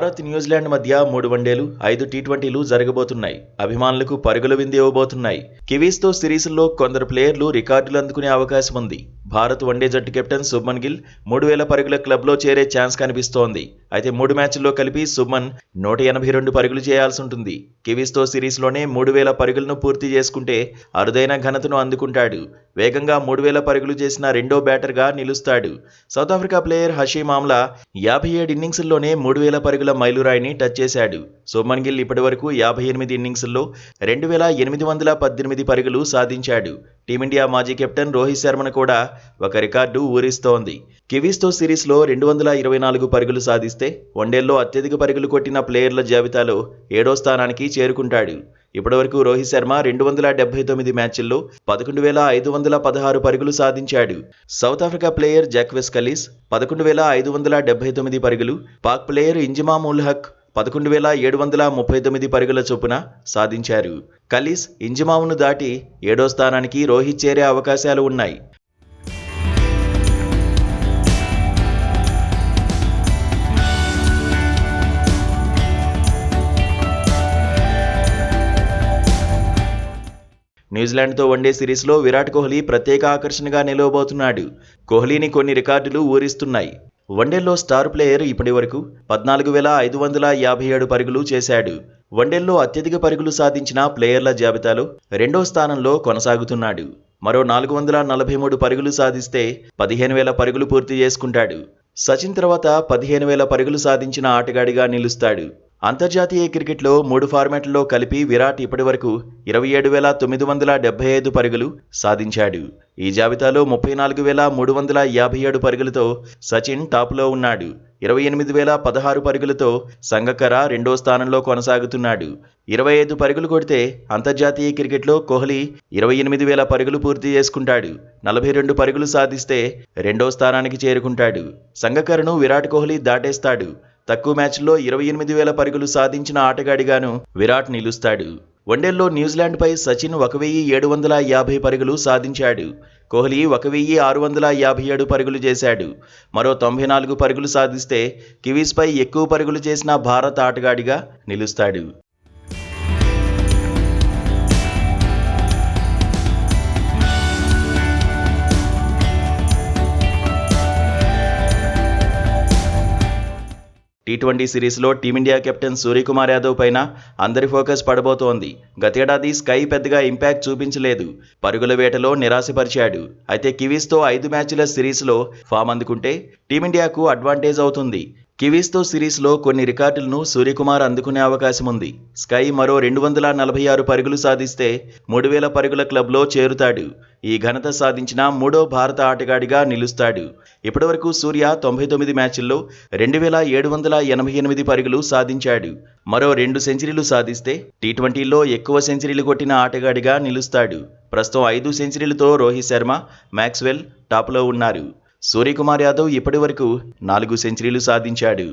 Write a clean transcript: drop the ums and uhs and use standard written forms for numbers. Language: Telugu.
భారత్ న్యూజిలాండ్ మధ్య 3 వన్డేలు 5 టీ20లు జరగబోతున్నాయి. అభిమానులకు పరుగుల విందు ఇవ్వబోతున్నాయి. కివీస్తో సిరీస్లో కొందరు ప్లేయర్లు రికార్డులు అందుకునే అవకాశం ఉంది. భారత్ వన్డే జట్టు కెప్టెన్ శుభ్మన్ గిల్ 3000 పరుగుల క్లబ్లో చేరే ఛాన్స్ కనిపిస్తోంది. అయితే 3 మ్యాచ్ల్లో కలిపి శుభ్మన్ 182 పరుగులు చేయాల్సి ఉంటుంది. కివీస్తో సిరీస్లోనే 3000 పరుగులను పూర్తి చేసుకుంటే అరుదైన ఘనతను అందుకుంటాడు. వేగంగా 3000 పరుగులు చేసిన రెండో బ్యాటర్గా నిలుస్తాడు. South Africa player Hashim Amla 57 ఇన్నింగ్స్ల్లోనే 3000 పరుగుల మైలురాయిని టచ్ చేశాడు. శుభ్మన్ గిల్ ఇప్పటివరకు 58 ఇన్నింగ్స్ల్లో 2818 పరుగులు సాధించాడు. టీమిండియా మాజీ కెప్టెన్ రోహిత్ శర్మను కూడా ఒక రికార్డు ఊరిస్తోంది. కివీస్తో సిరీస్లో 224 పరుగులు సాధిస్తే వన్డేల్లో అత్యధిక పరుగులు కొట్టిన ప్లేయర్ల జాబితాలో 7వ స్థానానికి చేరుకుంటాడు. ఇప్పటివరకు రోహిత్ శర్మ 279 మ్యాచ్ల్లో 11,516 పరుగులు సాధించాడు. సౌత్ ఆఫ్రికా ప్లేయర్ జాక్వెస్ కలీస్ 11,579 పరుగులు, పాక్ ప్లేయర్ ఇంజమామ్ ఉల్ హక్ 11,739 పరుగుల చొప్పున సాధించారు. కలీస్, ఇంజమామ్ను దాటి 7వ స్థానానికి రోహిత్ చేరే అవకాశాలు ఉన్నాయి. న్యూజిలాండ్తో వన్డే సిరీస్లో విరాట్ కోహ్లీ ప్రత్యేక ఆకర్షణగా నిలవబోతున్నాడు. కోహ్లీని కొన్ని రికార్డులు ఊరిస్తున్నాయి. వన్డేల్లో స్టార్ ప్లేయర్ ఇప్పటివరకు 14,557 పరుగులు చేశాడు. వన్డేల్లో అత్యధిక పరుగులు సాధించిన ప్లేయర్ల జాబితాలో 2వ స్థానంలో కొనసాగుతున్నాడు. మరో 443 పరుగులు సాధిస్తే 15,000 పరుగులు పూర్తి చేసుకుంటాడు. సచిన్ తర్వాత 15,000 పరుగులు సాధించిన ఆటగాడిగా నిలుస్తాడు. అంతర్జాతీయ క్రికెట్లో 3 ఫార్మాట్లలో కలిపి విరాట్ ఇప్పటివరకు 27,975 పరుగులు సాధించాడు. ఈ జాబితాలో 34,357 పరుగులతో సచిన్ టాప్లో ఉన్నాడు. 28,016 పరుగులతో సంగక్కర 2వ స్థానంలో కొనసాగుతున్నాడు. 25 పరుగులు కొడితే అంతర్జాతీయ క్రికెట్లో కోహ్లీ 28,000 పరుగులు పూర్తి చేసుకుంటాడు. 42 పరుగులు సాధిస్తే 2వ స్థానానికి చేరుకుంటాడు. సంగక్కరను విరాట్ కోహ్లీ దాటేస్తాడు. తక్కువ మ్యాచ్ల్లో 28,000 పరుగులు సాధించిన ఆటగాడిగాను విరాట్ నిలుస్తాడు. వన్డేల్లో న్యూజిలాండ్పై సచిన్ 1,750 పరుగులు సాధించాడు. కోహ్లీ 1,657 పరుగులు చేశాడు. మరో 94 పరుగులు సాధిస్తే కివీస్పై ఎక్కువ పరుగులు చేసిన భారత ఆటగాడిగా నిలుస్తాడు. టీ20 సిరీస్లో టీమిండియా కెప్టెన్ సూర్యకుమార్ యాదవ్ పైన అందరి ఫోకస్ పడబోతోంది. గతేడాది స్కై పెద్దగా ఇంపాక్ట్ చూపించలేదు. పరుగుల వేటలో నిరాశపరిచాడు. అయితే కివీస్తో 5 మ్యాచ్ల సిరీస్లో ఫామ్ అందుకుంటే టీమిండియాకు అడ్వాంటేజ్ అవుతుంది. కివీస్తో సిరీస్లో కొన్ని రికార్డులను సూర్యకుమార్ అందుకునే అవకాశం ఉంది. స్కై మరో 246 పరుగులు సాధిస్తే 3,000 పరుగుల క్లబ్లో చేరుతాడు. ఈ ఘనత సాధించిన 3వ భారత ఆటగాడిగా నిలుస్తాడు. ఇప్పటివరకు సూర్య 99 మ్యాచ్ల్లో 2,788 పరుగులు సాధించాడు. మరో 2 సెంచరీలు సాధిస్తే టీ20లో ఎక్కువ సెంచరీలు కొట్టిన ఆటగాడిగా నిలుస్తాడు. ప్రస్తుతం 5 సెంచరీలతో రోహిత్ శర్మ, మాక్స్వెల్ టాప్లో ఉన్నారు. సూర్యకుమార్ యాదవ్ ఇప్పటివరకు 4 సెంచరీలు సాధించాడు.